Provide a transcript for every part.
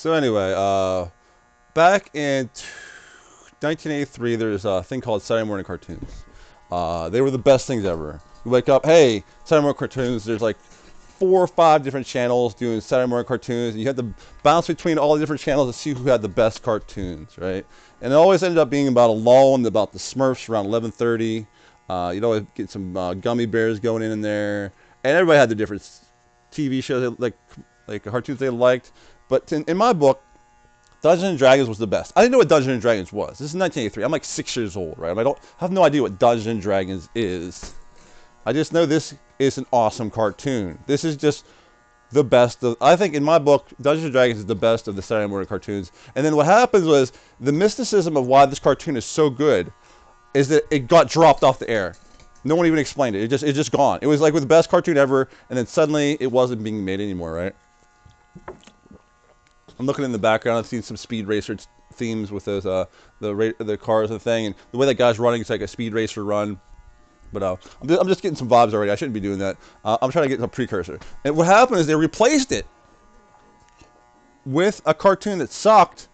So anyway, back in 1983, there's a thing called Saturday morning cartoons. They were the best things ever. You wake up, hey, Saturday morning cartoons. There's like 4 or 5 different channels doing Saturday morning cartoons, and you had to bounce between all the different channels to see who had the best cartoons, right? And it always ended up being about a lull and about the Smurfs around 11:30. You'd always get some gummy bears going in there, and everybody had their different TV shows like cartoons they liked. But in my book, Dungeons and Dragons was the best. I didn't know what Dungeons and Dragons was. This is 1983. I'm like 6 years old, right? I have no idea what Dungeons and Dragons is. I just know this is an awesome cartoon. This is just the best of, I think in my book, Dungeons and Dragons is the best of the Saturday morning cartoons. And then what happens was the mysticism of why this cartoon is so good is that it got dropped off the air. No one even explained it. It's just gone. It was like with the best cartoon ever, and then suddenly it wasn't being made anymore, right? I'm looking in the background. I've seen some Speed Racer themes with those the cars and thing, and the way that guy's running, it's like a Speed Racer run. But I'm just getting some vibes already. I shouldn't be doing that. I'm trying to get a precursor. And what happened is they replaced it with a cartoon that sucked.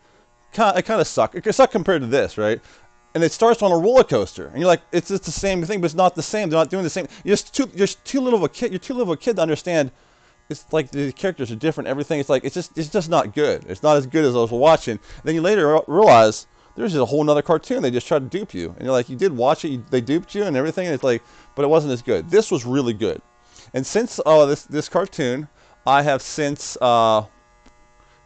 It kind of sucked. It sucked compared to this, right? And it starts on a roller coaster, and you're like, it's the same thing, but it's not the same. They're not doing the same. You're too little of a kid. You're too little of a kid to understand. It's like the characters are different. Everything. It's like it's just not good. It's not as good as I was watching. And then you later realize there's just a whole nother cartoon. They just tried to dupe you, and you're like, you did watch it. They duped you and everything. And it's like, but it wasn't as good. This was really good. And since this cartoon, I have since I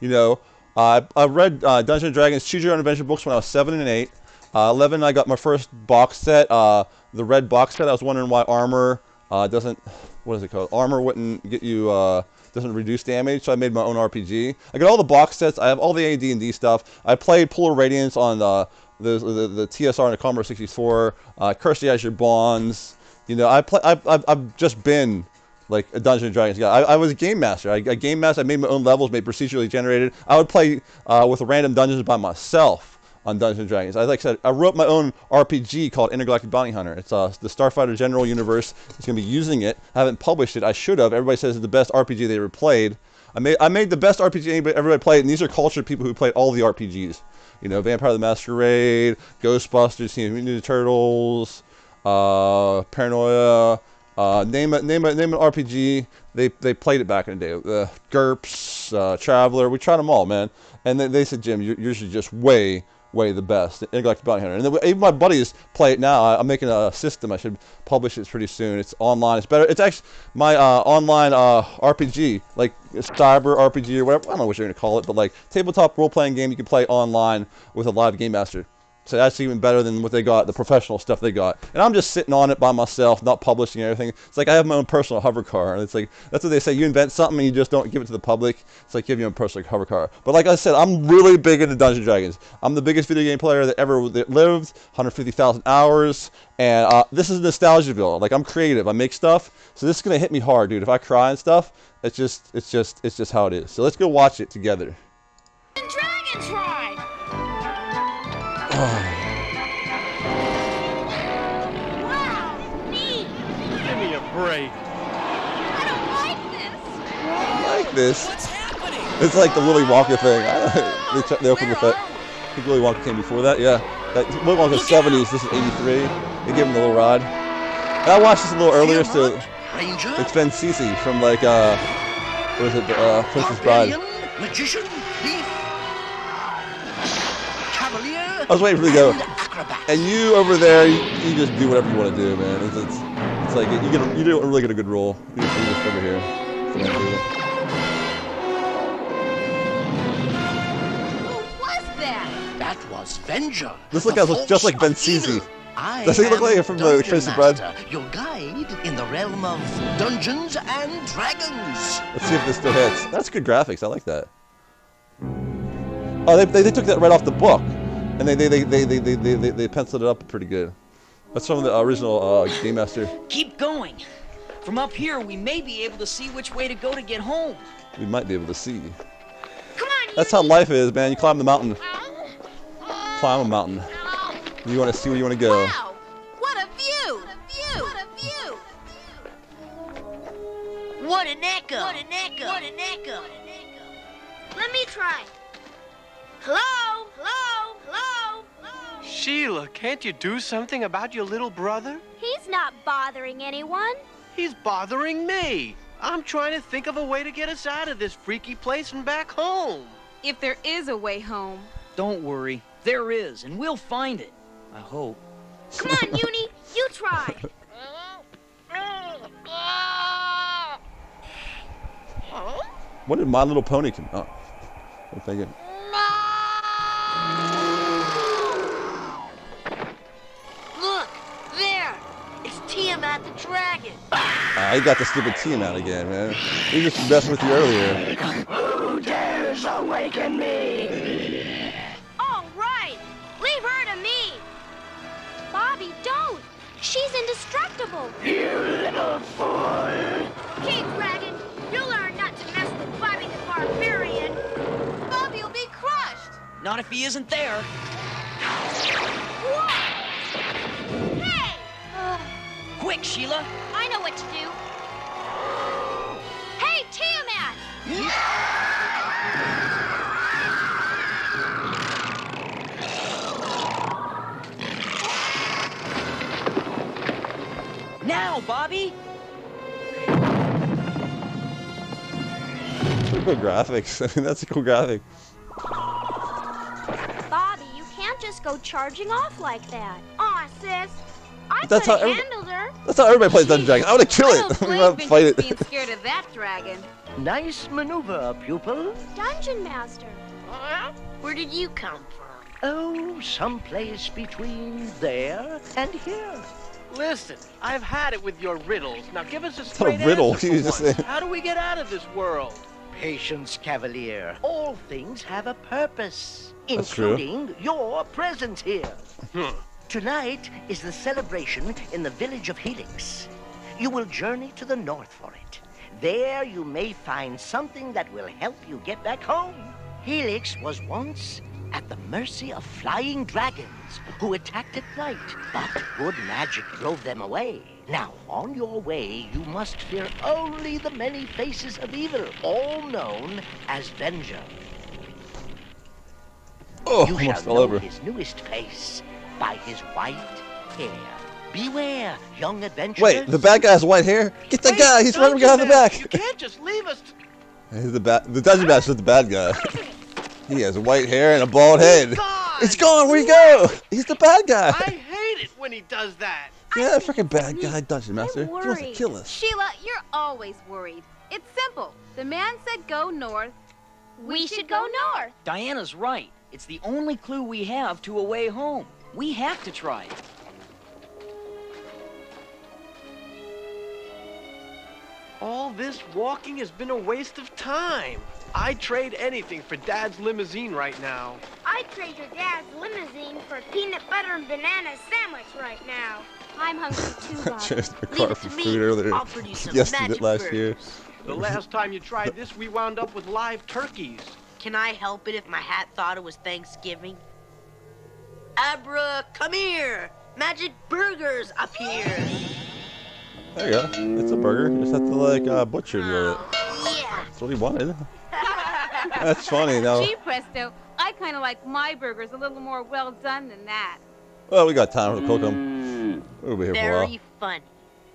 read Dungeons and Dragons Choose Your Own Adventure books when I was 7 and 8. 11, I got my first box set, the red box set. I was wondering why armor doesn't, what is it called? Armor wouldn't get you, doesn't reduce damage, so I made my own RPG. I got all the box sets. I have all the AD&D stuff. I played Polar Radiance on the TSR and the Commodore 64, Curse the Azure Bonds. You know, I've just been like a Dungeons and Dragons guy. I was a game master. I game master. I made my own levels, made procedurally generated. I would play with random dungeons by myself on Dungeons and Dragons. Like I said, I wrote my own RPG called Intergalactic Bounty Hunter. It's the Starfighter General universe. It's going to be using it. I haven't published it. I should have. Everybody says it's the best RPG they ever played. I made the best RPG everybody played, and these are cultured people who played all the RPGs. You know, Vampire the Masquerade, Ghostbusters, Teenage Mutant Ninja Turtles, Paranoia. Name an RPG. They played it back in the day. GURPS, Traveler. We tried them all, man. And they said, Jim, you're just way the best. Intergalactic Bounty Hunter. And then even my buddies play it now. I'm making a system. I should publish it pretty soon. It's online. It's better. It's actually my online RPG, like cyber RPG or whatever. I don't know what you're going to call it, but like tabletop role-playing game you can play online with a live game master. So that's even better than what they got, the professional stuff they got. And I'm just sitting on it by myself, not publishing everything. It's like I have my own personal hover car. And it's like, that's what they say. You invent something and you just don't give it to the public. It's like giving you a personal hover car. But like I said, I'm really big into Dungeons & Dragons. I'm the biggest video game player that ever lived, 150,000 hours. And this is Nostalgiaville. Like, I'm creative. I make stuff. So this is going to hit me hard, dude. If I cry and stuff, it's just how it is. So let's go watch it together. Dragon's Ride! Wow, neat! Give me a break. I don't like this. I like this. What's happening? It's like the Willy Wonka thing. They opened with that. I think Willy Wonka came before that. Yeah, that Willy Wonka's 70s. This is 83. They gave him the little ride. And I watched this a little earlier, so Ranger? it's Ben Cece from like what is it? Princess Bride. Barbarian? Magician? Thief? Cavalier? I was waiting for you to go. Acrobat. And you over there, you just do whatever you want to do, man. It's like you don't really get a good role. You just over here. Who was that? That was Venger. This guy looks just like Ben Cece. Does he look like him from the Dungeon Princess Bride? Master, your guide in the realm of Dungeons and Dragons. Let's see if this still hits. That's good graphics. I like that. Oh, they took that right off the book, and they penciled it up pretty good. That's from the original Game Master. Keep going. From up here, we may be able to see which way to go to get home. We might be able to see. Come on, That's how life is, man. You climb the mountain. Climb a mountain. You want to see where you want to go. Wow! What a view! What a view! What a view! What an echo! What an echo! What an echo! Let me try. Hello? Hello? Hello? Hello? Sheila, can't you do something about your little brother? He's not bothering anyone. He's bothering me. I'm trying to think of a way to get us out of this freaky place and back home. If there is a way home. Don't worry. There is, and we'll find it. I hope. Come on, Uni, you try. What did My Little Pony come? Oh, I'm thinking. Look, there. It's Tiamat the dragon. He got the stupid team out again, man. He just messed with you earlier. Who dares awaken me? All right, leave her to me. Bobby, don't. She's indestructible. You little fool. Okay, Dragon, you learn not to mess with Bobby the Barbarian. Bobby will be crushed. Not if he isn't there. Whoa! Hey! Quick, Sheila. I know what to do. Hey, Tiamat! Now, Bobby. Cool graphics. I mean, that's a cool graphic. Bobby, you can't just go charging off like that. Aw, sis. I That's could how have every- handled her. That's how everybody plays Dungeons & Dragons. I would have killed I it. don't I'm blame gonna fight Vincent it. being scared of that dragon. Nice maneuver, pupil. Dungeon Master. Where did you come from? Oh, someplace between there and here. Listen, I've had it with your riddles. Now give us a straight riddle. answer You for just once. said- How do we get out of this world? Patience, Cavalier. All things have a purpose, That's true. including your presence here. Hmm. Tonight is the celebration in the village of Helix. You will journey to the north for it. There you may find something that will help you get back home. Helix was once at the mercy of flying dragons who attacked at night, but good magic drove them away. Now, on your way, you must fear only the many faces of evil, all known as Venger. Oh, You almost shall fell know over. his newest face by his white hair. Beware, young adventurers. Wait, the bad guy has white hair? Get that Wait, guy! He's running behind the Dungeon back! Master, You can't just leave us. He's the Dungeon Master's the bad guy. He has white hair and a bald head. Gone. It's gone! Where'd he go? He's the bad guy! I hate it when he does that. Yeah, freaking bad guy, Dungeon Master. He I'm wants to worried. kill us. Sheila, you're always worried. It's simple. The man said go north. We should go north. Diana's right. It's the only clue we have to a way home. We have to try it. All this walking has been a waste of time. I'd trade anything for Dad's limousine right now. I'd trade your dad's limousine for a peanut butter and banana sandwich right now. I'm hungry too, Bobby. Chased the Leave car it for to me. food earlier. I'll produce some Yes, magic did last year. burgers. The last time you tried this, we wound up with live turkeys. Can I help it if my hat thought it was Thanksgiving? Abra, come here! Magic burgers up here! There you go. It's a burger. You just have to like butcher it. Yeah! That's what he wanted. That's funny. Now, Gee presto, I kind of like my burgers a little more well done than that. well, we got time to cook them. We'll be here for a while. Very funny.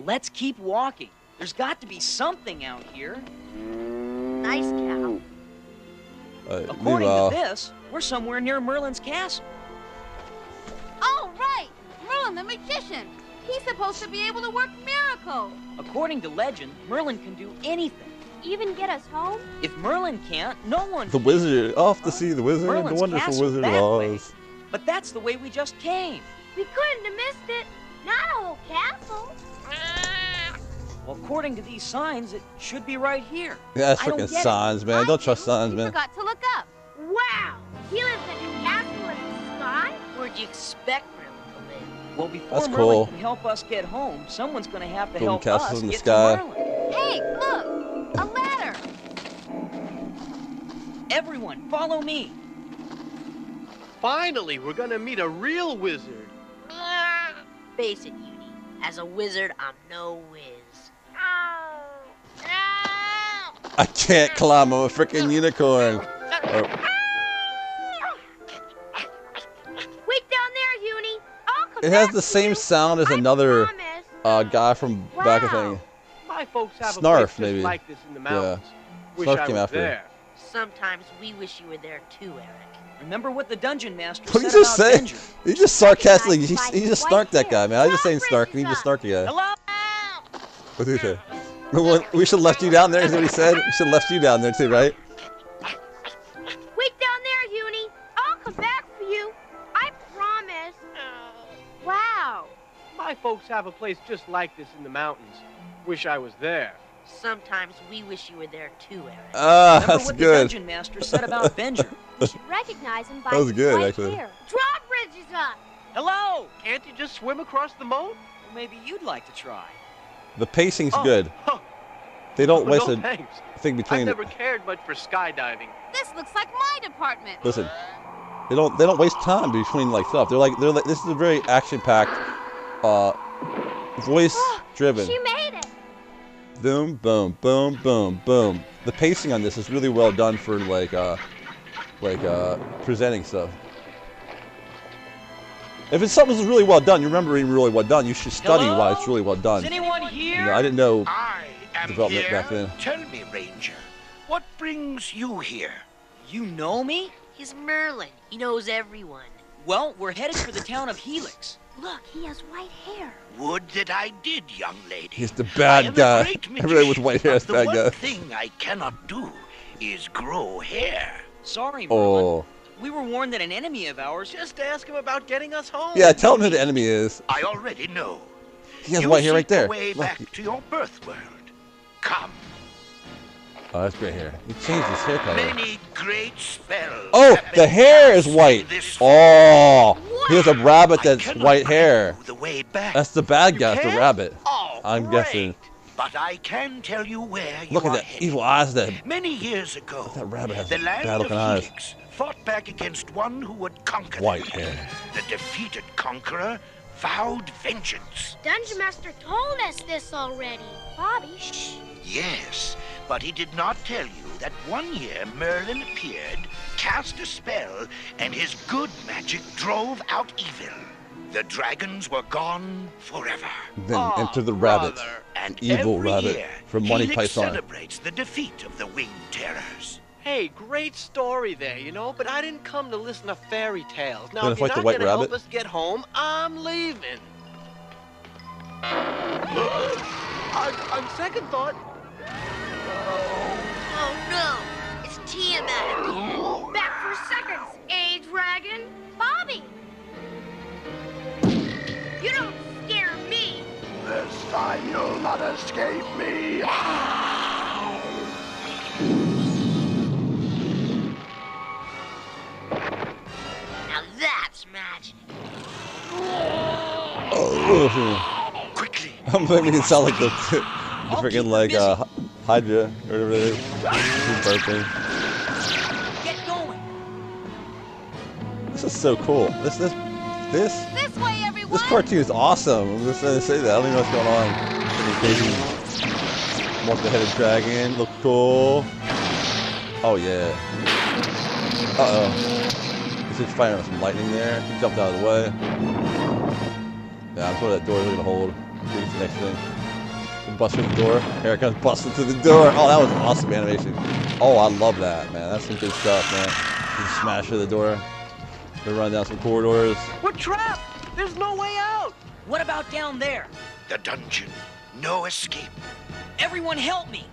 Let's keep walking. There's got to be something out here. Nice cow. According Meanwhile, to this, we're somewhere near Merlin's castle. Oh, right! Merlin the magician. He's supposed to be able to work miracles. According to legend, Merlin can do anything. Even get us home? If Merlin can't, no one the can. wizard, off to see the wizard, Merlin's the wonderful castle Wizard of that way. Oz. But that's the way we just came. We couldn't have missed it. Not a whole castle. Well, according to these signs, it should be right here. Yeah, that's I don't freaking get it. signs, man. Don't trust signs, You man. forgot to look up. Wow. He lives in a castle in the sky? Where'd you expect Merlin to live? Well, before That's Merlin cool. can help us get home, someone's going to have to Building help castles us in the get sky. to Merlin. Hey, look! A ladder! Everyone, follow me. Finally, we're gonna meet a real wizard. Face it, Uni. As a wizard, I'm no whiz. I can't climb. I'm a freaking unicorn. It has the same sound as another promise. guy from back a Wow. thing. My folks have a Snarf, place just maybe. like this in the mountains. Wish Snarf I came was after. there. Sometimes we wish you were there too, Eric. Remember what the dungeon master What did said he just about say? Benjamin. He just sarcastically, he Recognized by just white snarked that hair. guy, man. I just saying snark, and he just snarked the guy. Hello? What did he say? We should have left you down there, is what he said? We should have left you down there too, right? Wait down there, Uni. I'll come back for you. I promise. Wow. My folks have a place just like this in the mountains. Wish I was there. Sometimes we wish you were there too, Eric. Ah, Remember that's what the good. dungeon master said about Benjamin. You should recognize him by That was his good, white actually. hair. Drawbridge is up. Hello! Can't you just swim across the moat? Well, maybe you'd like to try. The pacing's Oh, good. oh, They don't no waste a thanks. thing I've between. never cared much for skydiving. This looks like my department. Listen, they don't waste time between like stuff. They're like this is a very action-packed, voice-driven. She made it. Boom, boom, boom, boom, boom. The pacing on this is really well done for like presenting stuff. If it's something that's really well done, you remember being really well done. You should study Hello? why it's really well done. Is anyone here? You know, I didn't know I am development here. back then. Tell me, Ranger, what brings you here? You know me? He's Merlin. He knows everyone. Well, we're headed for the town of Helix. Look, he has white hair. Would that I did, young lady. He's the I bad am a guy. great Everybody with magician, white hair is but bad the guy. one thing I cannot do is grow hair. Sorry, Merlin. Oh, We were warned that an enemy of ours. Just ask him about getting us home. yeah. Tell him who the enemy is. I already know. He has you white hair right seek the there. way Look. back to your birth world. Come. Oh, that's great hair. He changed his hair color. Many great spells. Oh, have the been hair is cast white. in this Oh, he has a rabbit I that's cannot white hair. clue The way back. That's the bad You guy. That's the can't? rabbit. Oh, I'm great. guessing. But I can tell you where you Look at are that headed. evil eyes. That Many years ago, That rabbit has the land of bad-looking eyes. Helix fought back against one who would conquer white them. hair. The defeated conqueror vowed vengeance. Dungeon Master told us this already. Bobby, shh. Yes, but he did not tell you that one year Merlin appeared, cast a spell, and his good magic drove out evil. The dragons were gone forever. Then Oh, enter the rabbit. brother. And Evil every rabbit year, from Monty Helix Python. celebrates the defeat of the winged terrors. Hey, great story there, you know, but I didn't come to listen to fairy tales. Now, Gonna if you're fight the not white gonna help rabbit? us get home, I'm leaving. On second thought, Oh no! It's Tiamat. Back for seconds, eh, Dragon? Bobby! You don't scare me. This time you'll not escape me. Now that's magic. Oh, Quickly. I'm making it sound like the I'll keep freaking her like busy. Hydra or whatever it is. He's burping. Get going. This is so cool. This This way, everyone. cartoon is awesome. I'm just gonna say that. I don't even know what's going on. Freaking crazy. Multi-headed dragon. Look cool. Oh yeah. Uh-oh. He's just fighting with some lightning there. He jumped out of the way. Yeah, I'm sure that door is gonna hold. Here's the next thing. Bust through the door. Here it comes busting through the door. Oh, that was awesome animation. Oh, I love that, man. That's some good stuff, man. You smash through the door. They run down some corridors. we're trapped. There's no way out. What about down there? The dungeon. No escape. Everyone help me.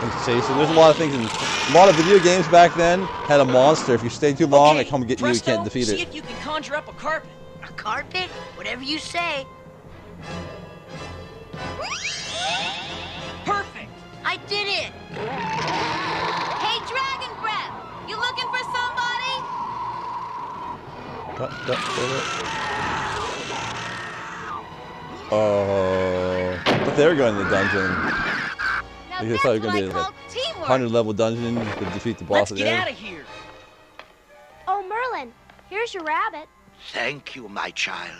It's chasing. There's a lot of things. A lot of video games back then had a monster. If you stay too long, Okay, it come get you. You Presto, can't defeat see it. if you can conjure up a carpet. A carpet? Whatever you say. Perfect. I did it. Hey, Dragon Breath. You looking for somebody? Oh, but they were going to the dungeon. Now You that's thought you what were I gonna be like call teamwork. 100-level dungeon to defeat the boss Let's at the get end. out of here. Oh, Merlin, here's your rabbit. Thank you, my child.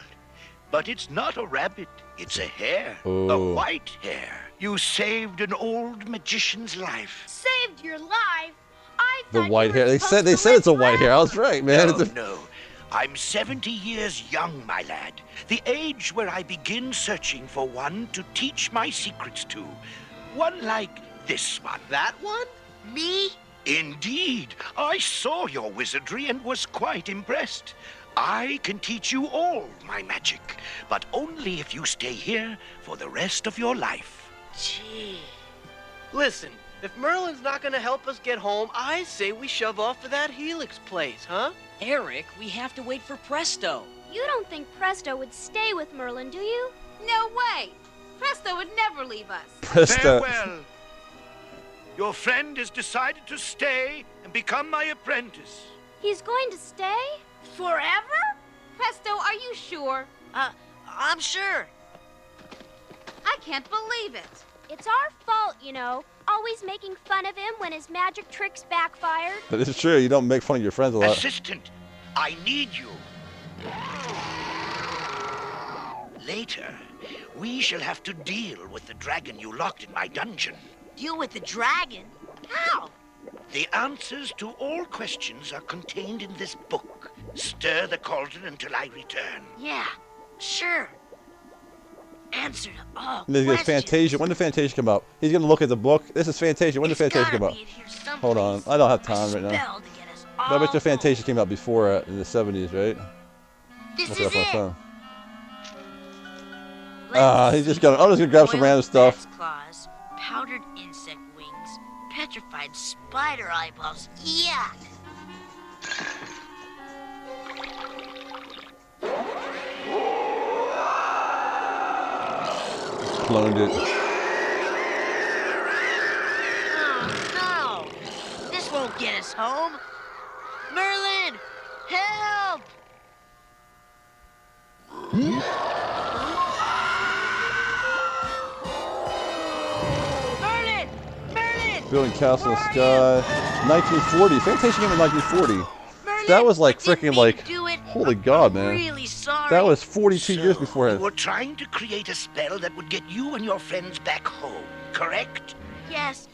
But it's not a rabbit. It's a hare. Oh. A white hare. You saved an old magician's life. Saved your life. The thought white you hair. were They supposed said to it's a live white hair. I was right, man. No, It's a, no. I'm 70 years young, my lad. The age where I begin searching for one to teach my secrets to. One like this one. That one? Me? Indeed. I saw your wizardry and was quite impressed. I can teach you all my magic, but only if you stay here for the rest of your life. Gee. Listen, if Merlin's not gonna help us get home, I say we shove off to that Helix place, huh? Eric, we have to wait for Presto. You don't think Presto would stay with Merlin, do you? No way. Presto would never leave us. Presto. Farewell. Your friend has decided to stay and become my apprentice. He's going to stay? Forever? Presto, are you sure? I'm sure. I can't believe it. It's our fault, you know. Always making fun of him when his magic tricks backfired. But it's true. You don't make fun of your friends a lot. Assistant, I need you. Later, we shall have to deal with the dragon you locked in my dungeon. Deal with the dragon? How? The answers to all questions are contained in this book. Stir the cauldron until I return. Yeah, sure. Answer to all And then there's questions. Fantasia. When did Fantasia come out? He's gonna look at the book. This is Fantasia. When did It's Fantasia gotta come out? be in here someplace. Hold on. I don't have time A right now. spell to get us But I bet all you Fantasia home. came out before in the 70s, right? This Look is up on my it. phone. Let's He's just see. gonna. I'm just gonna grab some Oiled random stuff. bat's claws, powdered insect wings, petrified spider eyeballs. Yuck! Cloned it. Oh no! This won't get us home. Merlin, help! Merlin! Merlin! Building castle in the Where are sky. 1940. Fantasia came in 1940. Merlin, That was like I didn't freaking mean like. to do it. Holy God, I'm man. really sorry. That was 42 years So, before you it. were trying to create a spell that would get you and your friends back home, correct? Yes,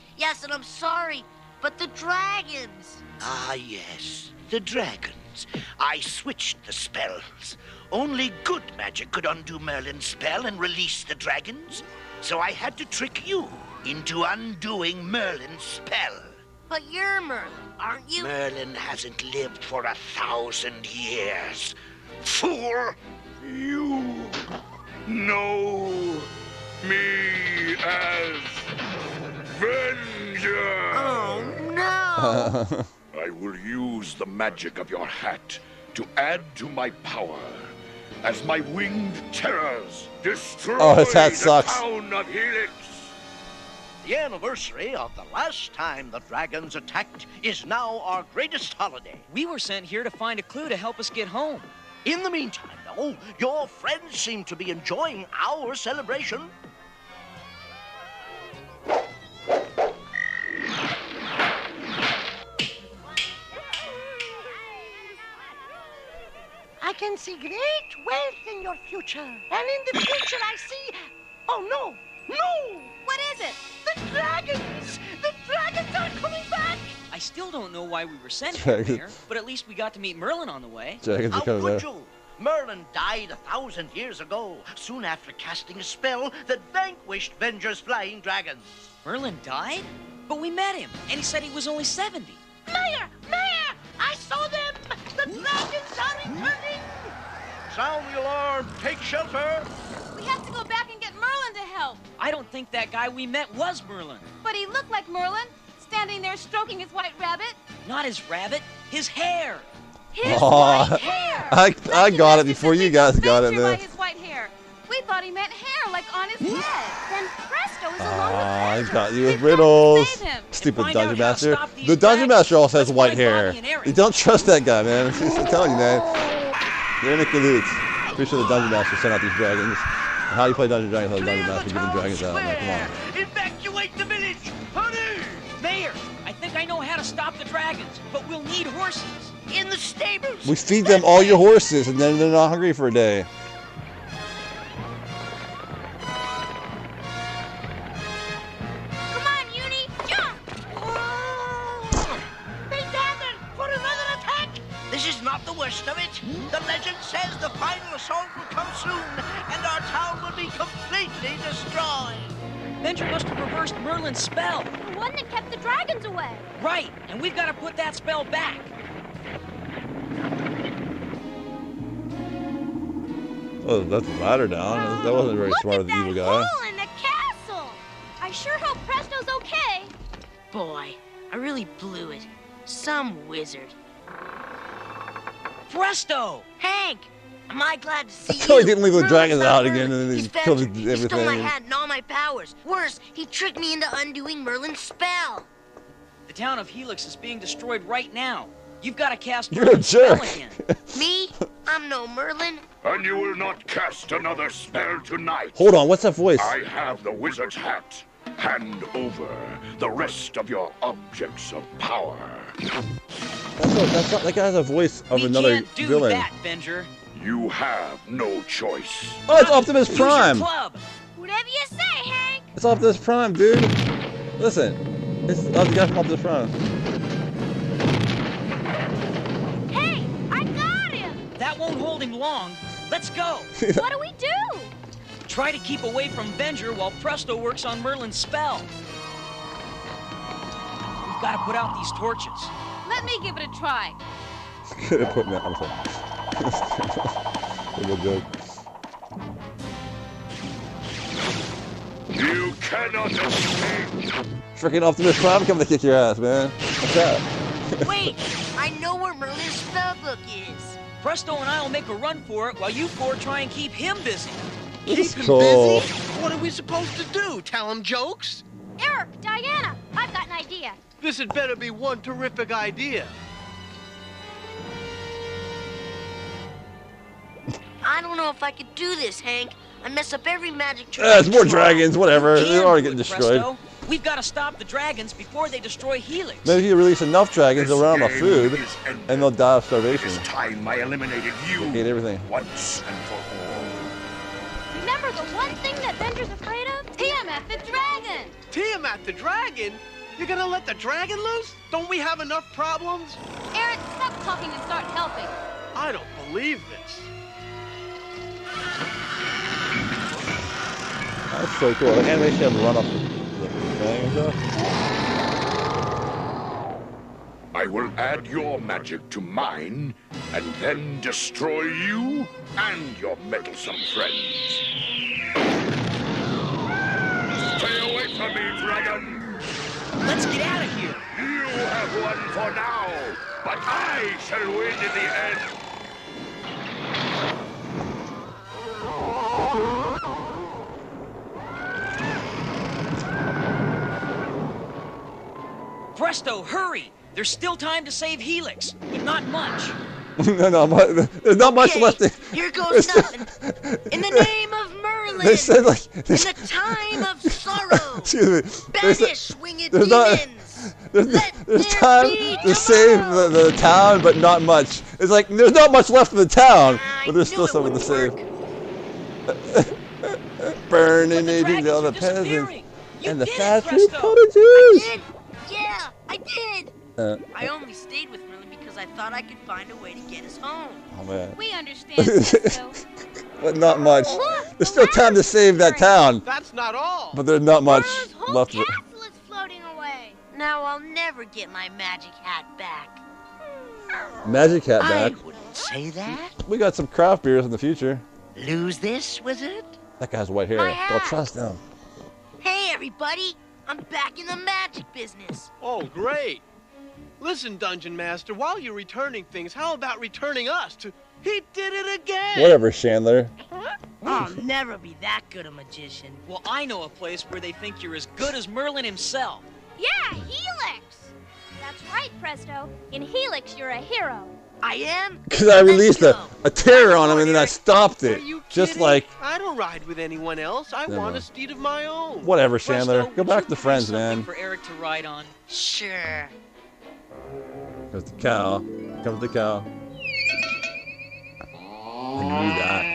and I'm sorry, but the dragons. Ah, yes, the dragons. I switched the spells. Only good magic could undo Merlin's spell and release the dragons. So I had to trick you into undoing Merlin's spell. But you're Merlin, aren't you? Merlin hasn't lived for 1,000 years. Fool! You know me as Avenger! Oh no! I will use the magic of your hat to add to my power as my winged terrors destroy Oh, his hat the sucks. town of Helix. The anniversary of the last time the dragons attacked is now our greatest holiday. We were sent here to find a clue to help us get home. In the meantime, though, your friends seem to be enjoying our celebration. I can see great wealth in your future. And in the future, I see... Oh, no! No! What is it? The dragons! The dragons are coming back! I still don't know why we were sent Dragons. here, but at least we got to meet Merlin on the way. Dragons are How coming could there. you? Merlin died 1,000 years ago, soon after casting a spell that vanquished Venger's flying dragons. Merlin died? But we met him, and he said he was only 70. Mayor! Mayor! I saw them! The dragons are returning! Sound the alarm! Take shelter! We have to go back and get Merlin to help. I don't think that guy we met was Merlin. But he looked like Merlin, standing there stroking his white rabbit. Not his rabbit, his hair. His Aw. white hair! I got it before you guys got it, Adventure by man. his white hair. We thought he meant hair, like on his head. Then Presto is along Ah, with I got you with We've got to riddles. save him. Stupid Find dungeon out how to master. stop these The dungeon dragons. master also has Let's white find hair. Bobby and Eric. You don't trust that guy, man. I'm telling you, man. They're in the cahoots. Pretty sure the dungeon master sent out these dragons. How you play Dungeons & Dragons without the dungeon master giving dragons out, man? Come on. Evacuate the village! Hurry! Mayor, I think I know how to stop the dragons, but we'll need horses. In the stables! We feed them all your horses, and then they're not hungry for a day. Come on, Uni, jump! They worst of it. The legend says the final assault will come soon, and our town will be completely destroyed. Venger must have reversed Merlin's spell. The one that kept the dragons away. Right, and we've got to put that spell back. Oh, that's a ladder down. That wasn't very smart of the evil Look at guy. that hole in the castle. I sure hope Presto's okay. Boy, I really blew it. Some wizard. Presto! Hank! Am I glad to see So you? he didn't leave the Merlin's dragons not out Merlin. again, and then He's he killed Venger. He stole my everything. hat and all my powers. Worse, he tricked me into undoing Merlin's spell. The town of Helix is being destroyed right now. You've got to cast You're a Merlin's spell jerk. again. Me? I'm no Merlin. And you will not cast another spell tonight. Hold on, what's that voice? I have the wizard's hat. Hand over the rest of your objects of power. That's not, that guy has a voice of We another can't do villain. that, Venger. You have no choice. Oh, it's Optimus Use Prime. your club. Whatever you say, Hank. It's Optimus Prime, dude. Listen, it's the guy from Optimus Prime. Hey, I got him. That won't hold him long. Let's go. What do we do? Try to keep away from Venger while Presto works on Merlin's spell. We've got to put out these torches. Let me give it a try. Put me I'm sorry. Good joke. You cannot escape. Freaking Optimus Prime coming to kick your ass, man. What's that? Wait, I know where Merlin's spell book is. Presto and I will make a run for it while you four try and keep him busy. This Keep is him cool. busy? What are we supposed to do? Tell him jokes? Eric, Diana, I've got an idea. This had better be one terrific idea. I don't know if I could do this, Hank. I mess up every magic trick. It's more dragons, whatever. You They're can already do getting it, destroyed. Presto. We've got to stop the dragons before they destroy Helix. Maybe if you release enough dragons, they'll run out of This food, game is ended. and they'll die of starvation. This time I eliminated you They ate everything. once and for all. Remember the one thing that Venger's afraid of? Tiamat the dragon! Tiamat the dragon? You're gonna let the dragon loose? Don't we have enough problems? Eric, stop talking and start helping. I don't believe this. That's so cool. The animation had to run up the thing and stuff. I will add your magic to mine, and then destroy you and your meddlesome friends. Stay away from me, dragon! Let's get out of here. You have won for now, but I shall win in the end. Presto, hurry! There's still time to save Helix, but not much. No, there's not much Okay, left. here goes nothing. In the name of Merlin. They said like. In the time of sorrow. Excuse me. They said, Banish winged there's not- demons. there's Let there's there time be to save the town, but not much. It's like there's not much left of the town, but there's still something to save. Burning The aging dragons all the are peasants disappearing. You and the did it, fast food Presto. I cottages. did. Yeah, I did. I only stayed with Merlin because I thought I could find a way to get us home. Oh man, We understand, Presto. but not much. Look, There's still time to save that town, That's not all. but there's not much Merlin's whole left of it. castle is floating away. Now I'll never get my magic hat back. Magic hat I back. wouldn't say that. We got some craft beers in the future. Lose this, wizard? That guy's white hair. My Don't hat. trust him. Hey, everybody! I'm back in the magic business. Oh, great. Listen, Dungeon Master, while you're returning things, how about returning us to... He did it again! Whatever, Chandler. I'll never be that good a magician. Well, I know a place where they think you're as good as Merlin himself. Yeah, Helix. That's right, Presto. In Helix, you're a hero. I am? Because I Let's released go. a terror on him and then I stopped Are it. you Just kidding? like, I don't ride with anyone else. I Never want a mind. steed of my own. whatever, Chandler. Presto, Go would back you to produce friends, something man. for Eric to ride on. Sure. Comes the cow. Comes the cow. I knew that.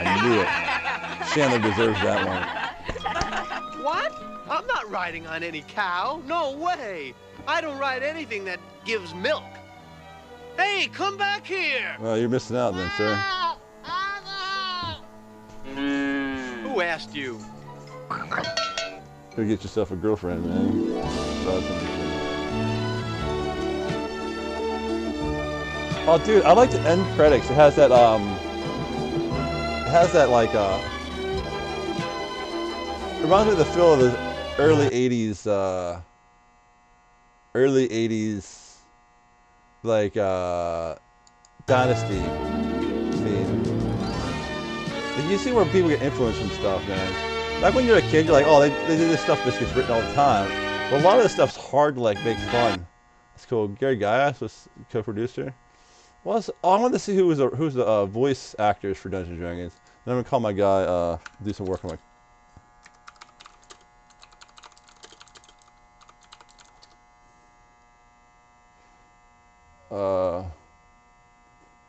I knew it. Chandler deserves that one. What? I'm not riding on any cow. No way. I don't ride anything that gives milk. Hey, come back here! Well, you're missing out then, sir. Who asked you? Go get yourself a girlfriend, man. Oh, dude, I like the end credits. It has that like it reminds me of the feel of the early '80s, like Dynasty scene. Like, you see where people get influenced from stuff, man. Back when you're a kid, you're like, oh, they do this stuff that gets written all the time. But a lot of this stuff's hard to like make fun. That's cool. Gary Gaius was co-producer. Well, I wanted to see who's the voice actors for Dungeons & Dragons. Then I'm gonna call my guy, do some work on my.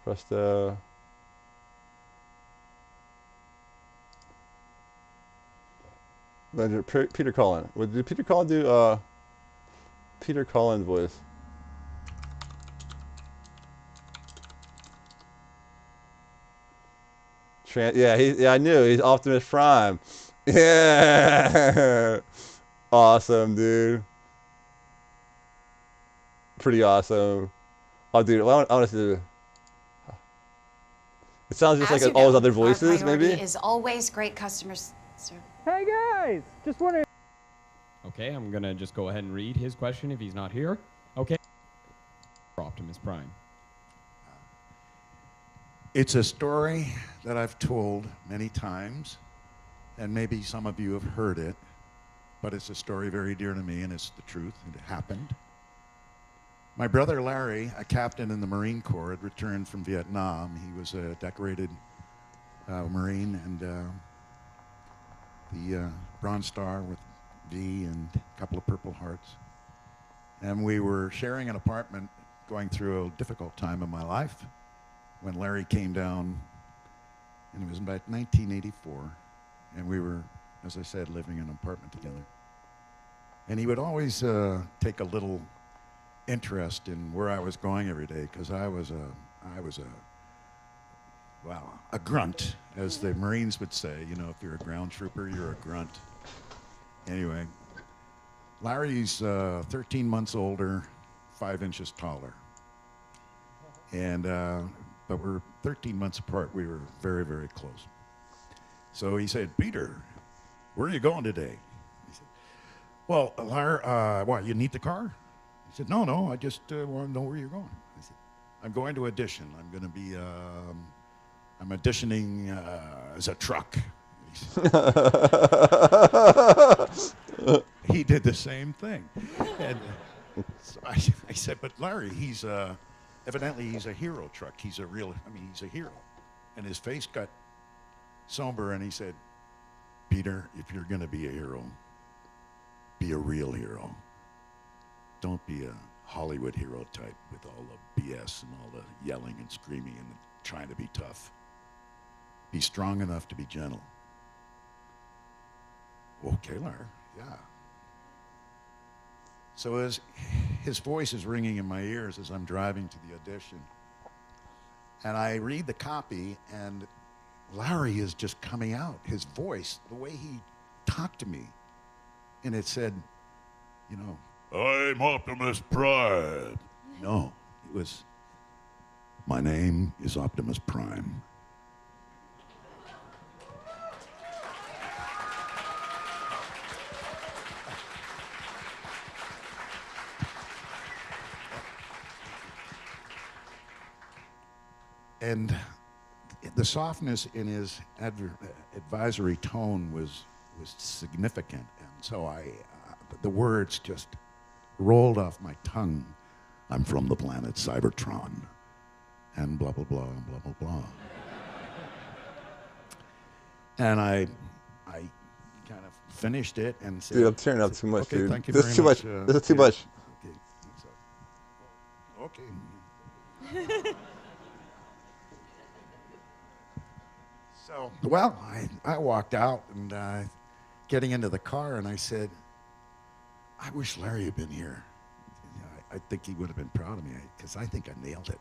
Press the. Peter Cullen. Did Peter Cullen do Peter Cullen's voice? Yeah, I knew. He's Optimus Prime. Yeah. Awesome, dude. Pretty awesome. Oh, dude, I want to do. It sounds just like all his other voices, maybe. Is always great customer service. Hey guys, just wondering. Okay, I'm gonna just go ahead and read his question if he's not here. Okay. Optimus Prime. It's a story that I've told many times, and maybe some of you have heard it, but it's a story very dear to me, and it's the truth, and it happened. My brother Larry, a captain in the Marine Corps, had returned from Vietnam. He was a decorated Marine, and the Bronze Star with V and a couple of Purple Hearts. And we were sharing an apartment, going through a difficult time in my life, when Larry came down, and it was about 1984, and we were, as I said, living in an apartment together. And he would always take a little interest in where I was going every day, because I was a grunt, as the Marines would say. You know, if you're a ground trooper, you're a grunt. Anyway, Larry's 13 months older, 5 inches taller. And, but we're 13 months apart. We were very, very close. So he said, Peter, where are you going today? He said, well, Larry, what, you need the car? He said, no, I just want to know where you're going. I said, I'm going to audition. I'm going to be, I'm auditioning as a truck. He did the same thing. And so I said, but Larry, he's, evidently he's a hero truck. He's he's a hero. And his face got somber, and he said, Peter, if you're going to be a hero, be a real hero. Don't be a Hollywood hero type with all the BS and all the yelling and screaming and trying to be tough. Be strong enough to be gentle. Okay, Larry, yeah. So as his voice is ringing in my ears as I'm driving to the audition, and I read the copy, and Larry is just coming out. His voice, the way he talked to me, and it said, you know, I'm Optimus Prime. No, it was, my name is Optimus Prime. And the softness in his advisory tone was significant, and so the words just rolled off my tongue. I'm from the planet Cybertron, and blah, blah, blah, blah, blah, blah. And I kind of finished it and said, dude, I'm tearing up too much, okay, dude. Thank you This very is too much. This is too much. Okay. So, well, I walked out, and getting into the car, and I said, I wish Larry had been here. I think he would have been proud of me, because I think I nailed it.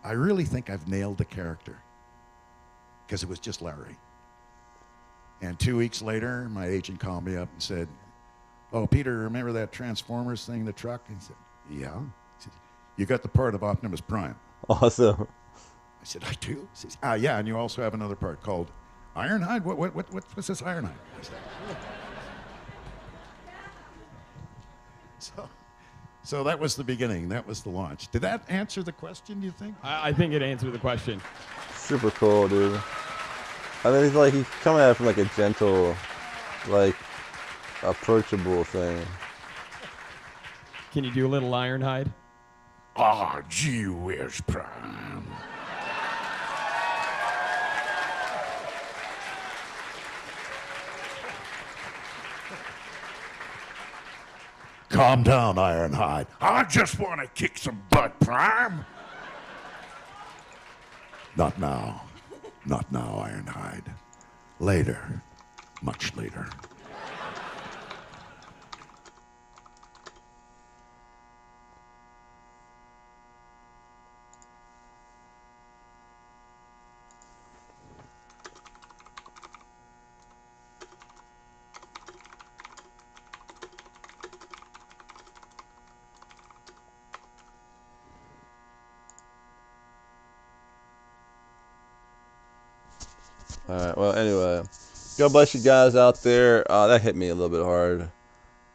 I really think I've nailed the character because it was just Larry. And 2 weeks later, my agent called me up and said, "Oh, Peter, remember that Transformers thing, the truck?" And he said, "Yeah." He said, "You got the part of Optimus Prime." Awesome. I said, "I do?" He says, "Yeah, and you also have another part called Ironhide. What's this Ironhide?" I said, So that was the beginning. That was the launch. Did that answer the question, do you think? I think it answered the question. Super cool, dude. I mean, he's coming at it from like a gentle, like, approachable thing. Can you do a little Ironhide? Ah, gee whiz, Prime. Calm down, Ironhide. I just want to kick some butt, Prime. Not now. Not now, Ironhide. Later. Much later. Alright, well, anyway. God bless you guys out there. That hit me a little bit hard.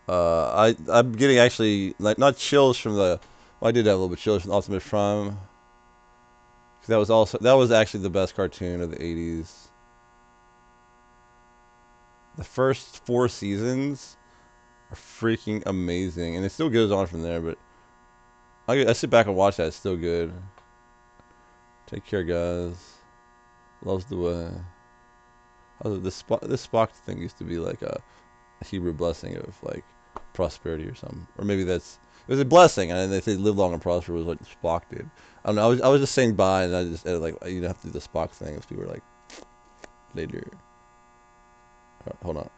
I'm getting actually, like, not chills from the... Well, I did have a little bit of chills from Optimus Prime. That was actually the best cartoon of the 80s. The first 4 seasons are freaking amazing. And it still goes on from there, but... I sit back and watch that. It's still good. Take care, guys. Loves the way. This Spock thing used to be like a Hebrew blessing of like prosperity or something, or maybe it was a blessing, and they say live long and prosper was what Spock did. I don't know. I was just saying bye, and I just added like you don't have to do the Spock thing. Because people were like later. Hold on.